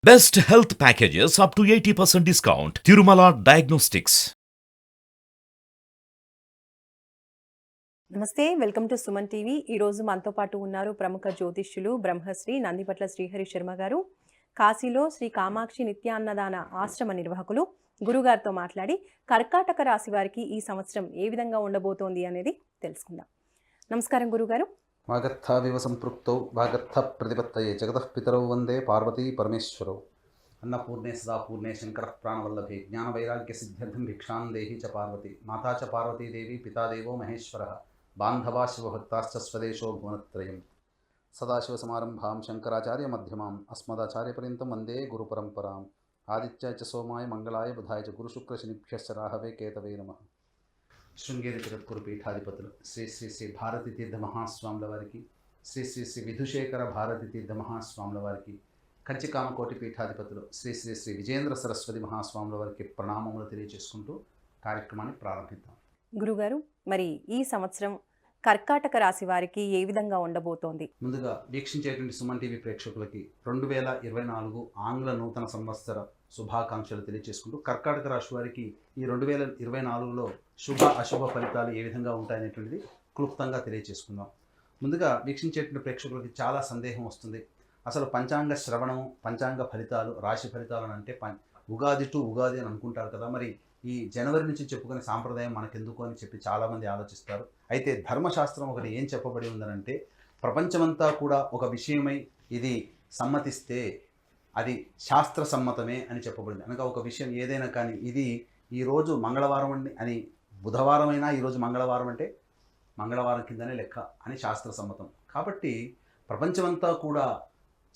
Best health packages up to 80% discount. Tirumala Diagnostics. నమస్తే, welcome to Suman TV. ఈరోజు మనతో పాటు ఉన్నారు ప్రముఖ జ్యోతిష్యులు బ్రహ్మశ్రీ నందిపట్ల శ్రీహరి శర్మ గారు. కాశీలో శ్రీ కామాక్షి నిత్యాన్నదాన ఆశ్రమ నిర్వాహకులు. గురుగారితో మాట్లాడి కర్కాటక రాశి వారికి ఈ సంవత్సరం ఏ విధంగా ఉండబోతోంది అనేది తెలుసుకుందాం. నమస్కారం గురుగారు. వాగర్థావివ సంపృక్తౌ వాగర్థ ప్రతిపత్తయే జగతః పితరౌ వందే పార్వతీ పరమేశ్వరౌ. అన్నపూర్ణే సదా పూర్ణే శంకరః ప్రాణవల్లభే జ్ఞానవైరాగ్య సిద్ధ్యర్థం భిక్షాం దేహి చ పార్వతి. మాతా చ పార్వతీదేవి పితాదేవో మహేశ్వరः బాంధవా శివభక్తాశ్చ స్వదేశో భువనత్రయం. సదాశివసమారంభాం శంకరాచార్య మధ్యమాం అస్మదాచార్యపర్యంతం వందే గురుపరంపరాం. ఆదిత్యాయ చ సోమాయ మంగళాయ బుధాయ చ గురుశుక్రశనిభ్యశ్చ రాహవే కేతవే నమః. శృంగేరి జగద్గురు పీఠాధిపతులు శ్రీ శ్రీ శ్రీ భారతీ తీర్థ మహాస్వాముల వారికి, శ్రీ శ్రీ శ్రీ విధుశేఖర భారతీ తీర్థ మహాస్వాముల వారికి, కంచికామకోటి పీఠాధిపతులు శ్రీ శ్రీ శ్రీ విజేంద్ర సరస్వతి మహాస్వాముల వారికి ప్రణామములు తెలియజేసుకుంటూ కార్యక్రమాన్ని ప్రారంభిద్దాం. గురుగారు, మరి ఈ సంవత్సరం కర్కాటక రాశి వారికి ఏ విధంగా ఉండబోతోంది? ముందుగా వీక్షించేటువంటి సుమన్ టీవీ ప్రేక్షకులకి 2024 ఆంగ్ల నూతన సంవత్సర శుభాకాంక్షలు తెలియజేసుకుంటూ కర్కాటక రాశి వారికి ఈ 2024లో శుభ అశుభ ఫలితాలు ఏ విధంగా ఉంటాయనేటువంటిది క్లుప్తంగా తెలియజేసుకుందాం. ముందుగా వీక్షించేటువంటి ప్రేక్షకులకి చాలా సందేహం వస్తుంది. అసలు పంచాంగ శ్రవణం, పంచాంగ ఫలితాలు, రాశి ఫలితాలు అని అంటే ఉగాది టు ఉగాది అని అనుకుంటారు కదా, మరి ఈ జనవరి నుంచి చెప్పుకునే సాంప్రదాయం మనకెందుకు అని చెప్పి చాలామంది ఆలోచిస్తారు. అయితే ధర్మశాస్త్రం ఒకటి ఏం చెప్పబడి ఉందనంటే, ప్రపంచమంతా కూడా ఒక విషయమై ఇది సమ్మతిస్తే అది శాస్త్ర సమ్మతమే అని చెప్పబడింది. అనగా ఒక విషయం ఏదైనా కానీ ఇది ఈరోజు మంగళవారం అని బుధవారం అయినా ఈరోజు మంగళవారం అంటే మంగళవారం కిందనే లెక్క అని శాస్త్ర సమ్మతం. కాబట్టి ప్రపంచమంతా కూడా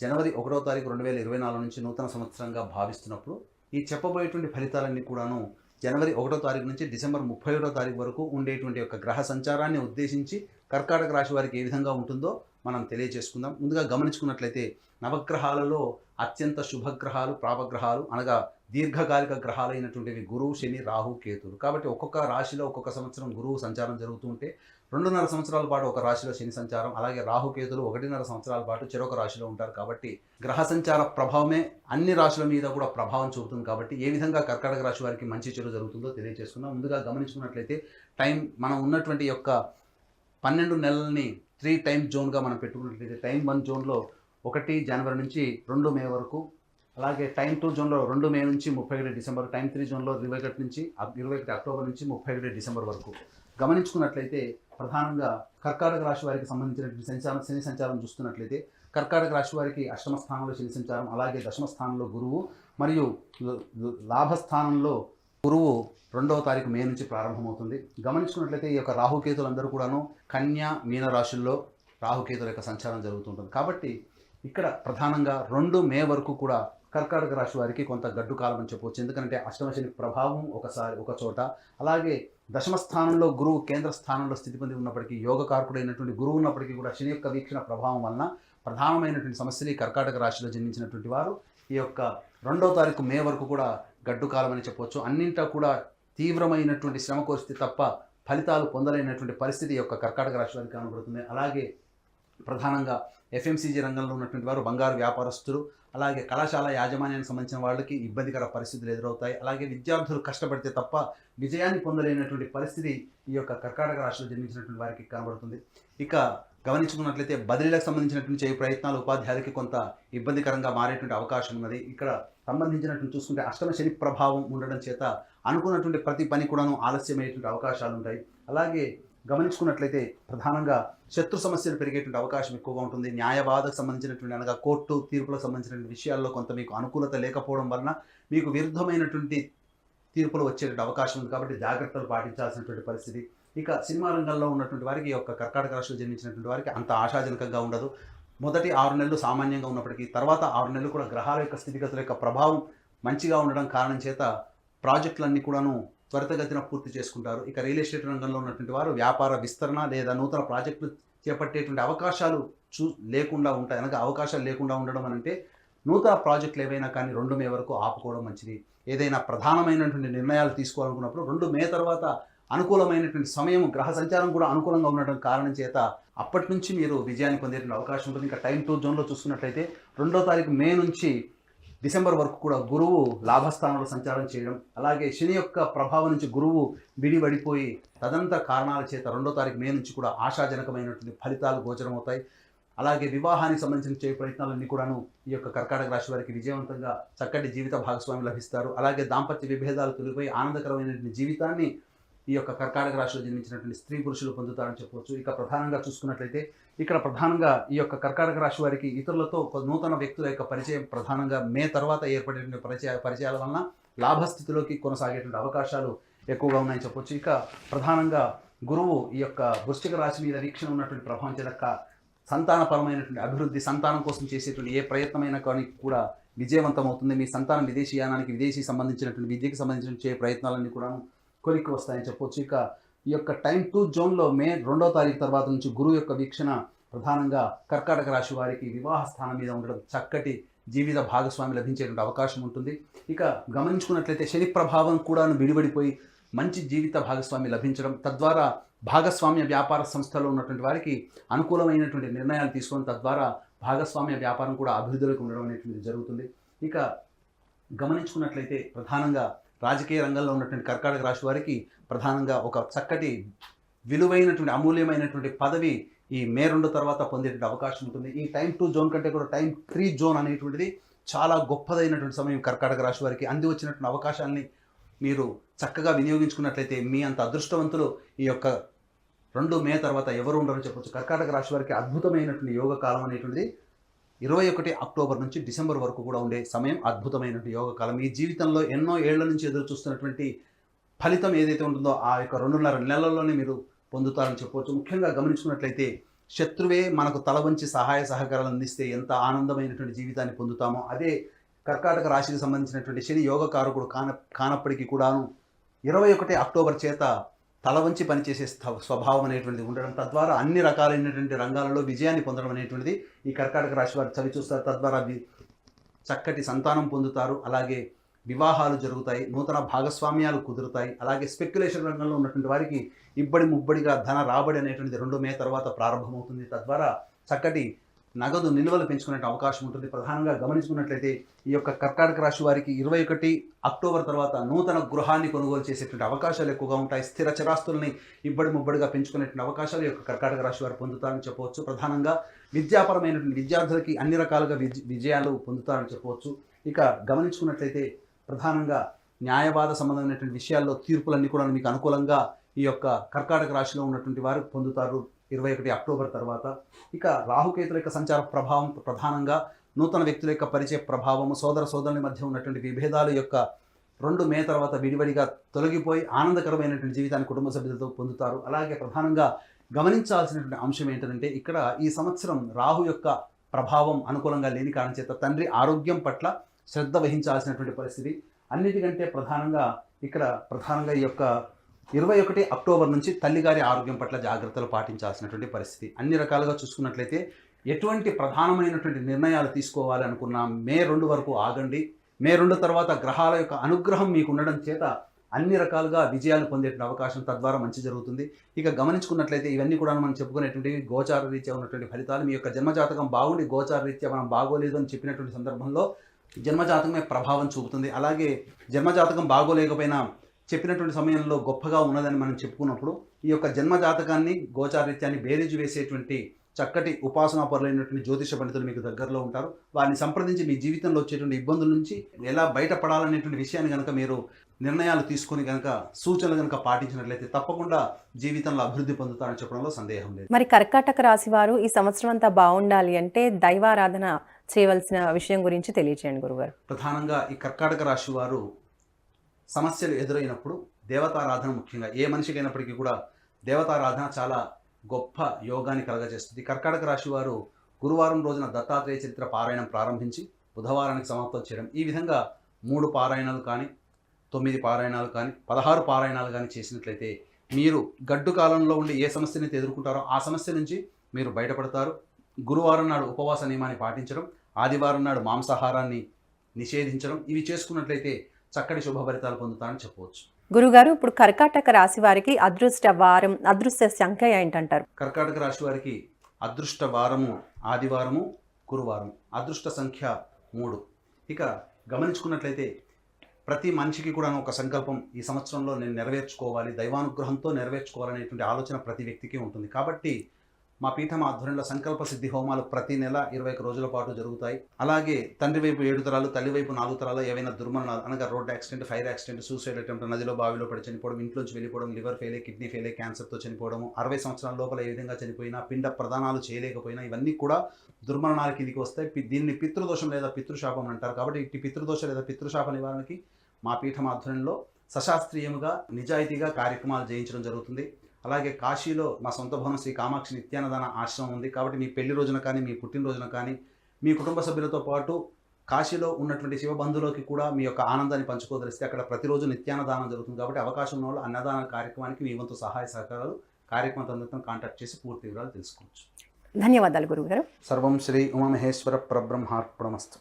జనవరి 1వ తారీఖు 2024 నుంచి నూతన సంవత్సరంగా భావిస్తున్నప్పుడు ఈ చెప్పబోయేటువంటి ఫలితాలన్నీ కూడాను జనవరి 1వ తారీఖు నుంచి డిసెంబర్ 31వ తారీఖు వరకు ఉండేటువంటి యొక్క గ్రహ సంచారాన్ని ఉద్దేశించి కర్కాటక రాశి వారికి ఏ విధంగా ఉంటుందో మనం తెలియజేసుకుందాం. ముందుగా గమనించుకున్నట్లయితే నవగ్రహాలలో అత్యంత శుభగ్రహాలు, ప్రాపగ్రహాలు అనగా దీర్ఘకాలిక గ్రహాలు అయినటువంటివి గురువు, శని, రాహు, కేతులు. కాబట్టి ఒక్కొక్క రాశిలో ఒక్కొక్క సంవత్సరం గురువు సంచారం జరుగుతూ ఉంటే 2.5 సంవత్సరాల పాటు ఒక రాశిలో శని సంచారం, అలాగే రాహుకేతులు 1.5 సంవత్సరాల పాటు చెరొక రాశిలో ఉంటారు. కాబట్టి గ్రహ సంచార ప్రభావమే అన్ని రాశుల మీద కూడా ప్రభావం చూపుతుంది. కాబట్టి ఏ విధంగా కర్కాటక రాశి వారికి మంచి చెడు జరుగుతుందో తెలియజేసుకుందాం. ముందుగా గమనించుకున్నట్లయితే మనం ఉన్నటువంటి యొక్క 12 నెలల్ని 3 టైం జోన్గా మనం పెట్టుకున్నట్లయితే టైం 1 జోన్లో 1 జనవరి నుంచి 2 మే వరకు, అలాగే టైం 2 జోన్లో 2 మే నుంచి 31 డిసెంబర్, టైం 3 జోన్లో 21 అక్టోబర్ నుంచి 31 డిసెంబర్ వరకు గమనించుకున్నట్లయితే ప్రధానంగా కర్కాటక రాశి వారికి సంబంధించినటువంటి శని సంచారం చూస్తున్నట్లయితే కర్కాటక రాశి వారికి అష్టమ స్థానంలో శని సంచారం, అలాగే దశమ స్థానంలో గురువు మరియు లాభస్థానంలో గురువు 2వ తారీఖు మే నుంచి ప్రారంభమవుతుంది. గమనించుకున్నట్లయితే ఈ యొక్క రాహుకేతులందరూ కూడాను కన్యా, మీన రాశుల్లో రాహుకేతుల యొక్క సంచారం జరుగుతుంటుంది. కాబట్టి ఇక్కడ ప్రధానంగా 2 మే వరకు కూడా కర్కాటక రాశి వారికి కొంత గడ్డు కాలం అని చెప్పవచ్చు. ఎందుకంటే అష్టమ శని ప్రభావం ఒక చోట, అలాగే దశమ స్థానంలో గురువు కేంద్ర స్థానంలో స్థితి పొంది ఉన్నప్పటికీ, యోగకారకుడైనటువంటి గురువు ఉన్నప్పటికీ కూడా శని యొక్క వీక్షణ ప్రభావం వలన ప్రధానమైనటువంటి సమస్యలు ఈ కర్కాటక రాశిలో జన్మించినటువంటి వారు ఈ యొక్క 2వ తారీఖు మే వరకు కూడా గడ్డు కాలం అని చెప్పవచ్చు. అన్నింటా కూడా తీవ్రమైనటువంటి శ్రమ కోరిస్తే తప్ప ఫలితాలు పొందలేనటువంటి పరిస్థితి యొక్క కర్కాటక రాశి వారికి కనబడుతుంది. అలాగే ప్రధానంగా ఎఫ్ఎంసీజీ రంగంలో ఉన్నటువంటి వారు, బంగారు వ్యాపారస్తులు, అలాగే కళాశాల యాజమాన్యానికి సంబంధించిన వాళ్ళకి ఇబ్బందికర పరిస్థితులు ఎదురవుతాయి. అలాగే విద్యార్థులు కష్టపడితే తప్ప విజయాన్ని పొందలేనటువంటి పరిస్థితి ఈ యొక్క కర్కాటక రాశిలో జన్మించినటువంటి వారికి కనబడుతుంది. ఇక గమనించుకున్నట్లయితే బదిలీలకు సంబంధించినటువంటి చేయ ప్రయత్నాలు ఉపాధ్యాయులకి కొంత ఇబ్బందికరంగా మారేటువంటి అవకాశం ఉన్నది. ఇక్కడ సంబంధించినటువంటి చూసుకుంటే అష్టమ శని ప్రభావం ఉండడం చేత అనుకున్నటువంటి ప్రతి పని కూడాను ఆలస్యమయ్యేటువంటి అవకాశాలు ఉంటాయి. అలాగే గమనించుకున్నట్లయితే ప్రధానంగా శత్రు సమస్యలు పెరిగేటువంటి అవకాశం ఎక్కువగా ఉంటుంది. న్యాయవాదకు సంబంధించినటువంటి అనగా కోర్టు తీర్పులకు సంబంధించినటువంటి విషయాల్లో కొంత మీకు అనుకూలత లేకపోవడం వలన మీకు విరుద్ధమైనటువంటి తీర్పులు వచ్చేటువంటి అవకాశం ఉంది. కాబట్టి జాగ్రత్తలు పాటించాల్సినటువంటి పరిస్థితి. ఇక సినిమా రంగంలో ఉన్నటువంటి వారికి ఈ యొక్క కర్కాటక రాశిలో జన్మించినటువంటి వారికి అంత ఆశాజనకంగా ఉండదు. మొదటి 6 నెలలు సామాన్యంగా ఉన్నప్పటికీ తర్వాత 6 నెలలు కూడా గ్రహాల యొక్క స్థితిగతుల యొక్క ప్రభావం మంచిగా ఉండడం కారణం చేత ప్రాజెక్టులన్నీ కూడాను త్వరితగతిన పూర్తి చేసుకుంటారు. ఇక రియల్ ఎస్టేట్ రంగంలో ఉన్నటువంటి వారు వ్యాపార విస్తరణ లేదా నూతన ప్రాజెక్టులు చేపట్టేటువంటి అవకాశాలు లేకుండా ఉంటాయి. అనగా అవకాశాలు లేకుండా ఉండడం అని అంటే నూతన ప్రాజెక్టులు ఏవైనా కానీ 2 మే వరకు ఆపుకోవడం మంచిది. ఏదైనా ప్రధానమైనటువంటి నిర్ణయాలు తీసుకోవాలనుకున్నప్పుడు 2 మే తర్వాత అనుకూలమైనటువంటి సమయం, గ్రహ సంచారం కూడా అనుకూలంగా ఉండడం కారణం చేత అప్పటి నుంచి మీరు విజయాన్ని పొందేటువంటి అవకాశం ఉంటుంది. ఇంకా టైం 2 జోన్లో చూసుకున్నట్లయితే 2వ తారీఖు మే నుంచి డిసెంబర్ వరకు కూడా గురువు లాభస్థానంలో సంచారం చేయడం, అలాగే శని యొక్క ప్రభావం నుంచి గురువు విడిపడిపోయి తదంతర కారణాల చేత 2వ తారీఖు మే నుంచి కూడా ఆశాజనకమైనటువంటి ఫలితాలు గోచరమవుతాయి. అలాగే వివాహానికి సంబంధించిన చేయ ప్రయత్నాలన్నీ కూడాను ఈ యొక్క కర్కాటక రాశి వారికి విజయవంతంగా చక్కటి జీవిత భాగస్వామి లభిస్తారు. అలాగే దాంపత్య విభేదాలు తొలగిపోయి ఆనందకరమైనటువంటి జీవితాన్ని ఈ యొక్క కర్కాటక రాశిలో జన్మించినటువంటి స్త్రీ పురుషులు పొందుతారని చెప్పవచ్చు. ఇక ప్రధానంగా చూసుకున్నట్లయితే ఇక్కడ ప్రధానంగా ఈ యొక్క కర్కాటక రాశి వారికి ఇతరులతో నూతన వ్యక్తుల యొక్క పరిచయం ప్రధానంగా మే తర్వాత ఏర్పడేటువంటి పరిచయాల వలన లాభస్థితిలోకి కొనసాగేటువంటి అవకాశాలు ఎక్కువగా ఉన్నాయని చెప్పవచ్చు. ఇక ప్రధానంగా గురువు ఈ యొక్క వృశ్చిక రాశి మీద వీక్షణ ఉన్నటువంటి ప్రభావం చేత సంతానపరమైనటువంటి అభివృద్ధి, సంతానం కోసం చేసేటువంటి ఏ ప్రయత్నమైనా కానీ కూడా విజయవంతం అవుతుంది. మీ సంతానం విదేశీయానానికి విదేశీ సంబంధించినటువంటి విద్యకి సంబంధించిన చే ప్రయత్నాలన్నీ కూడా కొలిక్కి వస్తాయని చెప్పవచ్చు. ఇక ఈ యొక్క టైం 2 జోన్లో మే 2వ తారీఖు తర్వాత నుంచి గురువు యొక్క వీక్షణ ప్రధానంగా కర్కాటక రాశి వారికి వివాహ స్థానం మీద ఉండడం, చక్కటి జీవిత భాగస్వామి లభించేటువంటి అవకాశం ఉంటుంది. ఇక గమనించుకున్నట్లయితే శని ప్రభావం కూడా విడిపడిపోయి మంచి జీవిత భాగస్వామి లభించడం, తద్వారా భాగస్వామ్య వ్యాపార సంస్థలో ఉన్నటువంటి వారికి అనుకూలమైనటువంటి నిర్ణయాలు తీసుకొని తద్వారా భాగస్వామ్య వ్యాపారం కూడా అభివృద్ధిలోకి ఉండడం అనేటువంటిది జరుగుతుంది. ఇక గమనించుకున్నట్లయితే ప్రధానంగా రాజకీయ రంగంలో ఉన్నటువంటి కర్కాటక రాశి వారికి ప్రధానంగా ఒక చక్కటి విలువైనటువంటి అమూల్యమైనటువంటి పదవి ఈ మే 2 తర్వాత పొందేటువంటి అవకాశం ఉంటుంది. ఈ టైం 2 జోన్ కంటే కూడా టైం 3 జోన్ అనేటువంటిది చాలా గొప్పదైనటువంటి సమయం కర్కాటక రాశి వారికి. అంది వచ్చినటువంటి అవకాశాలని మీరు చక్కగా వినియోగించుకున్నట్లయితే మీ అంత అదృష్టవంతులు ఈ యొక్క 2 మే తర్వాత ఎవరు ఉండరని చెప్పొచ్చు. కర్కాటక రాశి వారికి అద్భుతమైనటువంటి యోగ కాలం అనేటువంటిది 21 అక్టోబర్ నుంచి డిసెంబర్ వరకు కూడా ఉండే సమయం అద్భుతమైనటువంటి యోగ కాలం. ఈ జీవితంలో ఎన్నో ఏళ్ల నుంచి ఎదురు చూస్తున్నటువంటి ఫలితం ఏదైతే ఉంటుందో ఆ యొక్క 2.5 నెలల్లోనే మీరు పొందుతారని చెప్పవచ్చు. ముఖ్యంగా గమనించుకున్నట్లయితే శత్రువే మనకు తల వంచి సహాయ సహకారాలు అందిస్తే ఎంత ఆనందమైనటువంటి జీవితాన్ని పొందుతామో అదే కర్కాటక రాశికి సంబంధించినటువంటి శని యోగకారకుడు కానప్పటికీ కూడాను 21 అక్టోబర్ చేత తల వంచి పనిచేసే స్వభావం అనేటువంటిది ఉండడం, తద్వారా అన్ని రకాలైనటువంటి రంగాలలో విజయాన్ని పొందడం అనేటువంటిది ఈ కర్కాటక రాశి వారు చవి చూస్తారు. తద్వారా చక్కటి సంతానం పొందుతారు, అలాగే వివాహాలు జరుగుతాయి, నూతన భాగస్వామ్యాలు కుదురుతాయి. అలాగే స్పెక్యులేషన్ రంగంలో ఉన్నటువంటి వారికి ఇబ్బడి ముబ్బడిగా ధన రాబడి అనేటువంటిది 2 మే తర్వాత ప్రారంభమవుతుంది. తద్వారా చక్కటి నగదు నిల్వలు పెంచుకునే అవకాశం ఉంటుంది. ప్రధానంగా గమనించుకున్నట్లయితే ఈ యొక్క కర్కాటక రాశి వారికి 21 అక్టోబర్ తర్వాత నూతన గృహాన్ని కొనుగోలు చేసేటువంటి అవకాశాలు ఎక్కువగా ఉంటాయి. స్థిర చరాస్తుల్ని ఇబ్బడి ముబ్బడిగా పెంచుకునేటువంటి అవకాశాలు ఈ యొక్క కర్కాటక రాశి వారు పొందుతారని చెప్పవచ్చు. ప్రధానంగా విద్యాపరమైనటువంటి విద్యార్థులకి అన్ని రకాలుగా విజయాలు పొందుతారని చెప్పవచ్చు. ఇక గమనించుకున్నట్లయితే ప్రధానంగా న్యాయవాద సంబంధమైనటువంటి విషయాల్లో తీర్పులన్నీ కూడా మీకు అనుకూలంగా ఈ యొక్క కర్కాటక రాశిలో ఉన్నటువంటి వారు పొందుతారు 21 అక్టోబర్ తర్వాత. ఇక రాహుకేతుల యొక్క సంచార ప్రభావం ప్రధానంగా నూతన వ్యక్తుల యొక్క పరిచయ ప్రభావము, సోదర సోదరుల మధ్య ఉన్నటువంటి విభేదాల యొక్క 2 మే తర్వాత విడివడిగా తొలగిపోయి ఆనందకరమైనటువంటి జీవితాన్ని కుటుంబ సభ్యులతో పొందుతారు. అలాగే ప్రధానంగా గమనించాల్సినటువంటి అంశం ఏంటంటే ఇక్కడ ఈ సంవత్సరం రాహు యొక్క ప్రభావం అనుకూలంగా లేని కారణం చేత తండ్రి ఆరోగ్యం పట్ల శ్రద్ధ వహించాల్సినటువంటి పరిస్థితి. అన్నిటికంటే ప్రధానంగా ఈ యొక్క 21 అక్టోబర్ నుంచి తల్లిగారి ఆరోగ్యం పట్ల జాగ్రత్తలు పాటించాల్సినటువంటి పరిస్థితి. అన్ని రకాలుగా చూసుకున్నట్లయితే ఎటువంటి ప్రధానమైనటువంటి నిర్ణయాలు తీసుకోవాలి అనుకున్నా మే 2 వరకు ఆగండి. మే 2 తర్వాత గ్రహాల యొక్క అనుగ్రహం మీకు ఉండడం చేత అన్ని రకాలుగా విజయాలు పొందేటువంటి అవకాశం, తద్వారా మంచి జరుగుతుంది. ఇక గమనించుకున్నట్లయితే ఇవన్నీ కూడా మనం చెప్పుకునేటువంటి గోచార రీత్యా ఉన్నటువంటి ఫలితాలు. మీ యొక్క జన్మజాతకం బాగుండి గోచార రీత్యా మనం బాగోలేదు అని చెప్పినటువంటి సందర్భంలో జన్మజాతకమే ప్రభావం చూపుతుంది. అలాగే జన్మజాతకం బాగోలేకపోయినా చెప్పినటువంటి సమయంలో గొప్పగా ఉన్నదని మనం చెప్పుకున్నప్పుడు ఈ యొక్క జన్మజాతకాన్ని గోచారీత్యాన్ని బేరీజు వేసేటువంటి చక్కటి ఉపాసనా పరులైనటువంటి జ్యోతిష పండితులు మీకు దగ్గరలో ఉంటారు. వారిని సంప్రదించి మీ జీవితంలో వచ్చేటువంటి ఇబ్బందుల నుంచి ఎలా బయటపడాలనేటువంటి విషయాన్ని కనుక మీరు నిర్ణయాలు తీసుకొని కనుక సూచనలు కనుక పాటించినట్లయితే తప్పకుండా జీవితంలో అభివృద్ధి పొందుతారని చెప్పడంలో సందేహం లేదు. మరి కర్కాటక రాశి వారు ఈ సంవత్సరం అంతా బాగుండాలి అంటే దైవారాధన చేయవలసిన విషయం గురించి తెలియచేయండి గురుగారు. ప్రధానంగా ఈ కర్కాటక రాశి వారు సమస్యలు ఎదురైనప్పుడు దేవతారాధన, ముఖ్యంగా ఏ మనిషికి అయినప్పటికీ కూడా దేవతారాధన చాలా గొప్ప యోగాన్ని కలగజేస్తుంది. కర్కాటక రాశి వారు గురువారం రోజున దత్తాత్రేయ చరిత్ర పారాయణం ప్రారంభించి బుధవారానికి సమాప్తం చేయడం, ఈ విధంగా 3 పారాయణాలు కానీ 9 పారాయణాలు కానీ 16 పారాయణాలు కానీ చేసినట్లయితే మీరు గడ్డు కాలంలో ఉండి ఏ సమస్యని ఎదుర్కొంటారో ఆ సమస్య నుంచి మీరు బయటపడతారు. గురువారం నాడు ఉపవాస నియమాన్ని పాటించడం, ఆదివారం నాడు మాంసాహారాన్ని నిషేధించడం, ఇవి చేసుకున్నట్లయితే చక్కటి శుభ ఫలితాలు పొందుతారని చెప్పవచ్చు. గురుగారు, ఇప్పుడు కర్కాటక రాశి వారికి అదృష్ట వారం, అదృష్ట సంఖ్య ఏంటంటారు? కర్కాటక రాశి వారికి అదృష్ట వారము ఆదివారము, గురువారం. అదృష్ట సంఖ్య 3. ఇక గమనించుకున్నట్లయితే ప్రతి మనిషికి కూడా ఒక సంకల్పం ఈ సంవత్సరంలో నేను నెరవేర్చుకోవాలి, దైవానుగ్రహంతో నెరవేర్చుకోవాలనేటువంటి ఆలోచన ప్రతి వ్యక్తికి ఉంటుంది. కాబట్టి మా పీఠం ఆధ్వర్యంలో సంకల్ప సిద్ధి హోమాలు ప్రతి నెల 21 రోజుల పాటు జరుగుతాయి. అలాగే తండ్రి వైపు 7 తరాలు, తల్లి వైపు 4 తరాలు ఏవైనా దుర్మరణాలు అనగా road accident, fire accident, suicide attempt, నదిలో బావిలో పడి చనిపోవడం, ఇంట్లోంచి వెళ్ళిపోవడం, లివర్ ఫెయిల్, కిడ్నీ ఫెయిల్, క్యాన్సర్తో చనిపోవడం, 60 సంవత్సరాల లోపల ఏ విధంగా చనిపోయినా, పిండ ప్రదానాలు చేయలేకపోయినా ఇవన్నీ కూడా దుర్మరణాల కిందికి వస్తాయి. దీన్ని పితృదోషం లేదా పితృశాపం అంటారు. కాబట్టి ఇట్టి పితృదోష లేదా పితృశాప నివారణకి మా పీఠం ఆధ్వర్యంలో సశాస్త్రీయంగా నిజాయితీగా కార్యక్రమాలు చేయించడం జరుగుతుంది. అలాగే కాశీలో మా సొంత భవనం శ్రీ కామాక్షి నిత్యాన్నదాన ఆశ్రమం ఉంది. కాబట్టి మీ పెళ్లి రోజున కానీ, మీ పుట్టినరోజున కానీ, మీ కుటుంబ సభ్యులతో పాటు కాశీలో ఉన్నటువంటి శివబంధువులకి కూడా మీ యొక్క ఆనందాన్ని పంచుకోదలిస్తే అక్కడ ప్రతిరోజు నిత్యాన్నదానం జరుగుతుంది. కాబట్టి అవకాశం ఉన్న వాళ్ళు అన్నదాన కార్యక్రమానికి మీ వంతు సహాయ సహకారాలు కార్యక్రమం తొందరతో కాంటాక్ట్ చేసి పూర్తి వివరాలు తెలుసుకోవచ్చు. ధన్యవాదాలు గురువుగారు. సర్వం శ్రీ ఉమామహేశ్వర పరబ్రహ్మార్పణమస్తు.